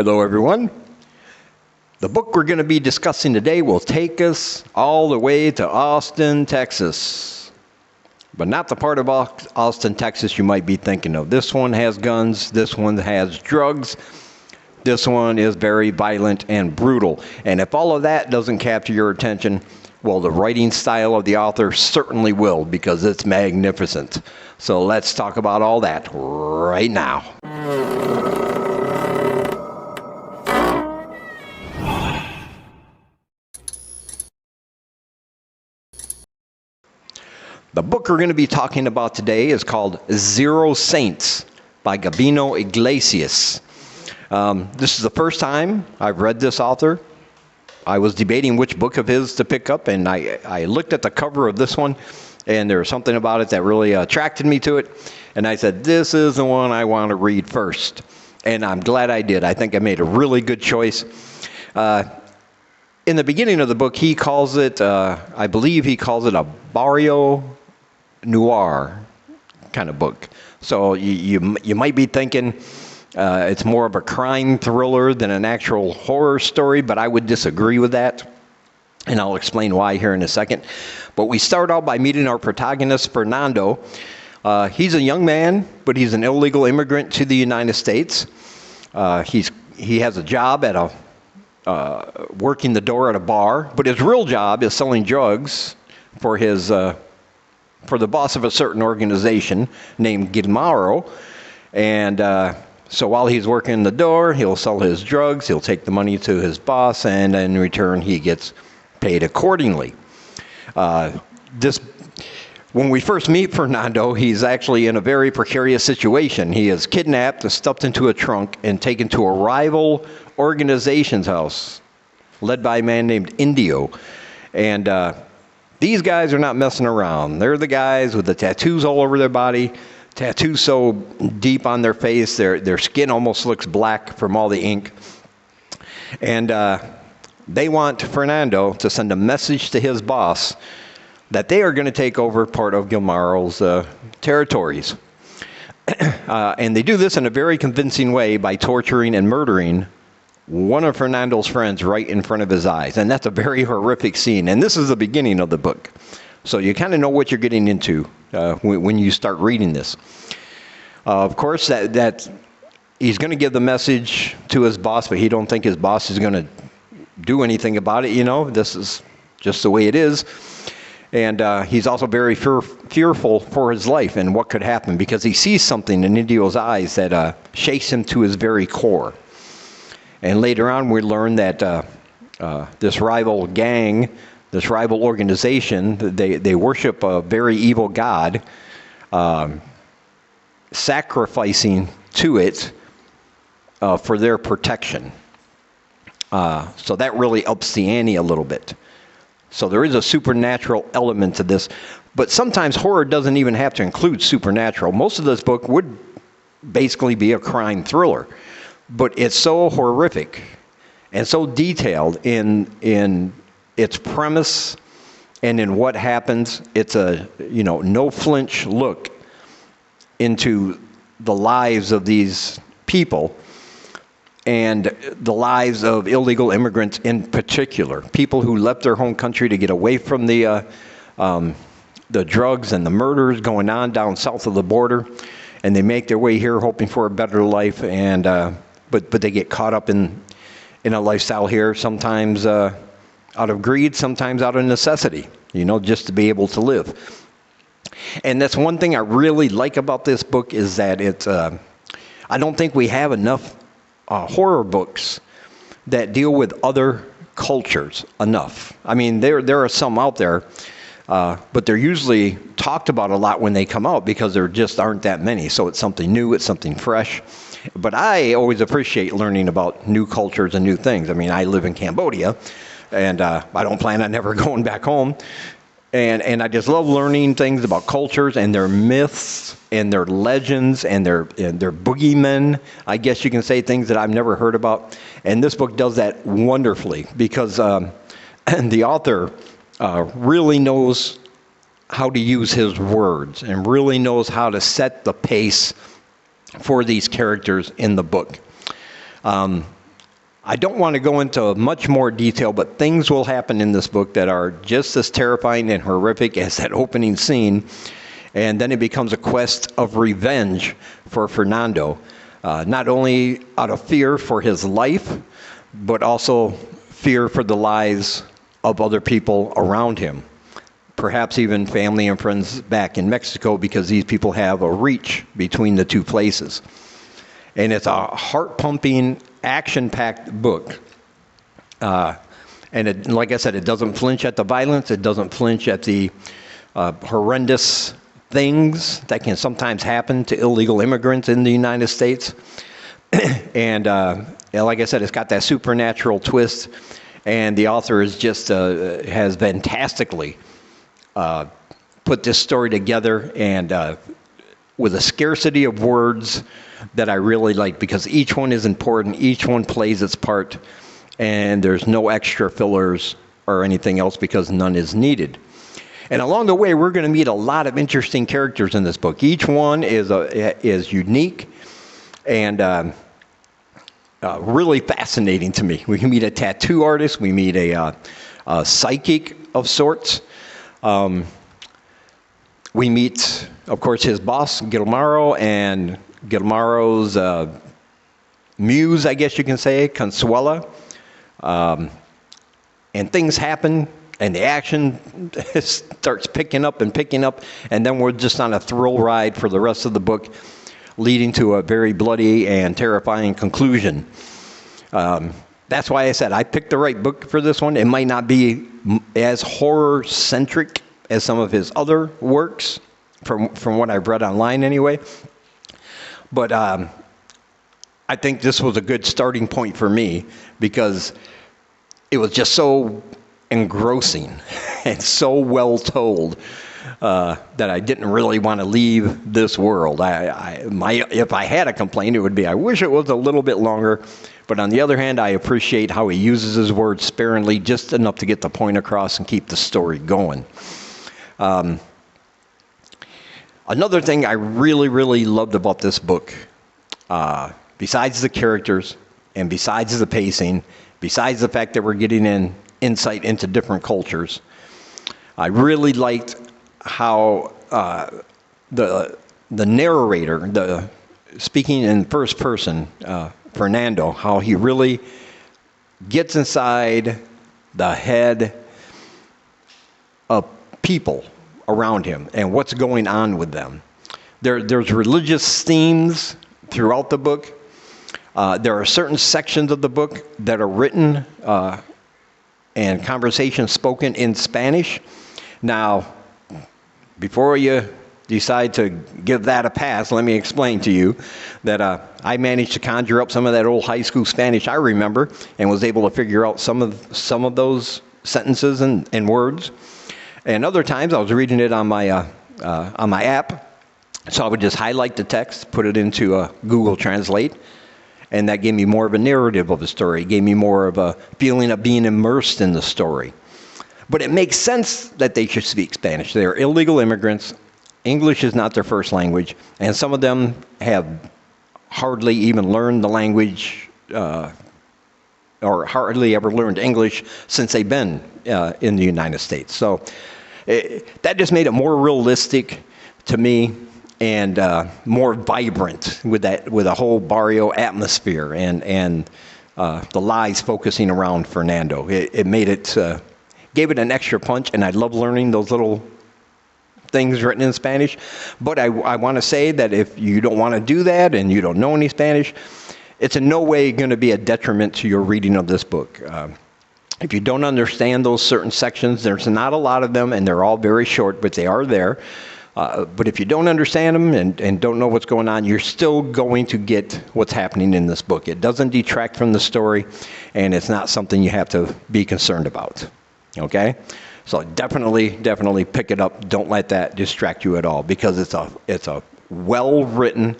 Hello, everyone. The book we're going to be discussing today will take us all the way to Austin, Texas. But not the part of Austin, Texas you might be thinking of. This one has guns. This one has drugs. This one is very violent and brutal. And if all of that doesn't capture your attention, well, the writing style of the author certainly will, because it's magnificent. So let's talk about all that right now. The book we're going to be talking about today is called Zero Saints by GABINO Iglesias. This is the first time I've read this author. I was debating which book of his to pick up, and I looked at the cover of this one, and there was something about it that really attracted me to it. And I said, this is the one I want to read first. And I'm glad I did. I think I made a really good choice. In the beginning of the book, he calls it, I believe he calls it a barrio noir kind of book. So you might be thinking it's more of a crime thriller than an actual horror story, but I would disagree with that. And I'll explain why here in a second. But we start out by meeting our protagonist, Fernando. He's a young man, but he's an illegal immigrant to the United States. He has a job at working the door at a bar, but his real job is selling drugs for the boss of a certain organization named Guillermo. And so while he's working the door, he'll sell his drugs, he'll take the money to his boss, and in return he gets paid accordingly. When we first meet Fernando, he's actually in a very precarious situation. He is kidnapped, stuffed into a trunk, and taken to a rival organization's house, led by a man named Indio. And these guys are not messing around. They're the guys with the tattoos all over their body, tattoos so deep on their face, their skin almost looks black from all the ink. And they want Fernando to send a message to his boss that they are going to take over part of Guillermo's territories. And they do this in a very convincing way by torturing and murdering one of Fernando's friends right in front of his eyes. And that's a very horrific scene. And this is the beginning of the book. So you kind of know what you're getting into when you start reading this. Of course, that he's going to give the message to his boss, but he don't think his boss is going to do anything about it. You know, this is just the way it is. And he's also very fearful for his life and what could happen, because he sees something in Indio's eyes that shakes him to his very core. And later on, we learn that this rival gang, this rival organization, they worship a very evil god, sacrificing to it for their protection. So that really ups the ante a little bit. So there is a supernatural element to this, but sometimes horror doesn't even have to include supernatural. Most of this book would basically be a crime thriller, but it's so horrific and so detailed in its premise and in what happens. It's a no flinch look into the lives of these people, and the lives of illegal immigrants in particular, people who left their home country to get away from the drugs and the murders going on down south of the border, and they make their way here hoping for a better life, and but they get caught up in a lifestyle here, sometimes out of greed, sometimes out of necessity, just to be able to live. And that's one thing I really like about this book, is that it's I don't think we have enough horror books that deal with other cultures enough. I mean, there are some out there, but they're usually talked about a lot when they come out, because there just aren't that many. So it's something new, it's something fresh. But I always appreciate learning about new cultures and new things. I mean, I live in Cambodia, and I don't plan on ever going back home. And I just love learning things about cultures and their myths and their legends and their boogeymen. I guess you can say, things that I've never heard about. And this book does that wonderfully, because the author really knows how to use his words and really knows how to set the pace for these characters in the book. I don't want to go into much more detail, but things will happen in this book that are just as terrifying and horrific as that opening scene. And then it becomes a quest of revenge for Fernando, not only out of fear for his life, but also fear for the lives of other people around him. Perhaps even family and friends back in Mexico, because these people have a reach between the two places. And it's a heart-pumping, action-packed book. And it, like I said, it doesn't flinch at the violence. It doesn't flinch at the horrendous things that can sometimes happen to illegal immigrants in the United States. And like I said, it's got that supernatural twist. And the author is just has fantastically put this story together, and with a scarcity of words that I really like, because each one is important, each one plays its part, and there's no extra fillers or anything else because none is needed. And along the way, we're going to meet a lot of interesting characters in this book. Each one is unique and really fascinating to me. We can meet a tattoo artist, we meet a psychic of sorts. We meet, of course, his boss, Guillermo, and Guillermo's muse, I guess you can say, Consuela. And things happen, and the action starts picking up, and then we're just on a thrill ride for the rest of the book, leading to a very bloody and terrifying conclusion. That's why I said I picked the right book for this one. It might not be as horror-centric as some of his other works, from what I've read online anyway. But I think this was a good starting point for me, because it was just so engrossing and so well told that I didn't really want to leave this world. If I had a complaint, it would be I wish it was a little bit longer. But on the other hand, I appreciate how he uses his words sparingly, just enough to get the point across and keep the story going. Another thing I really, really loved about this book, besides the characters and besides the pacing, besides the fact that we're getting an insight into different cultures, I really liked how the narrator, speaking in first person, Fernando, how he really gets inside the head of people around him and what's going on with them. There's religious themes throughout the book. There are certain sections of the book that are written and conversations spoken in Spanish. Now, before you decide to give that a pass, let me explain to you that I managed to conjure up some of that old high school Spanish I remember, and was able to figure out some of those sentences and words. And other times I was reading it on my app, so I would just highlight the text, put it into Google Translate, and that gave me more of a narrative of the story. It gave me more of a feeling of being immersed in the story. But it makes sense that they should speak Spanish. They're illegal immigrants. English is not their first language, and some of them have hardly even learned the language or hardly ever learned English since they've been in the United States. So that just made it more realistic to me, and more vibrant with a whole barrio atmosphere, and the lies focusing around Fernando. It made it, gave it an extra punch, and I love learning those little things written in Spanish. But I want to say that if you don't want to do that and you don't know any Spanish, it's in no way going to be a detriment to your reading of this book. If you don't understand those certain sections, there's not a lot of them, and they're all very short, but they are there. But if you don't understand them and don't know what's going on, you're still going to get what's happening in this book. It doesn't detract from the story, and it's not something you have to be concerned about. Okay? So definitely pick it up. Don't let that distract you at all, because it's a well-written,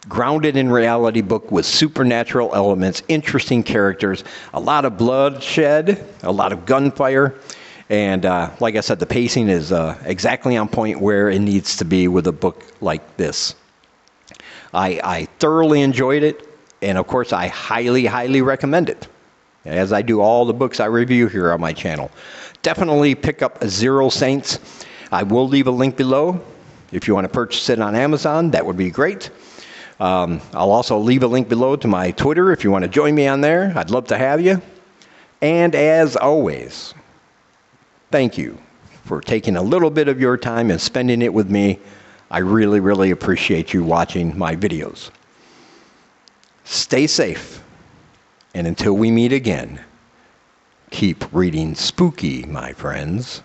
grounded in reality book with supernatural elements, interesting characters, a lot of bloodshed, a lot of gunfire. And like I said, the pacing is exactly on point where it needs to be with a book like this. I thoroughly enjoyed it. And of course, I highly, highly recommend it, as I do all the books I review here on my channel. Definitely pick up Zero Saints. I will leave a link below. If you want to purchase it on Amazon, that would be great. I'll also leave a link below to my Twitter if you want to join me on there. I'd love to have you. And as always, thank you for taking a little bit of your time and spending it with me. I really, really appreciate you watching my videos. Stay safe, and until we meet again, keep reading spooky, my friends.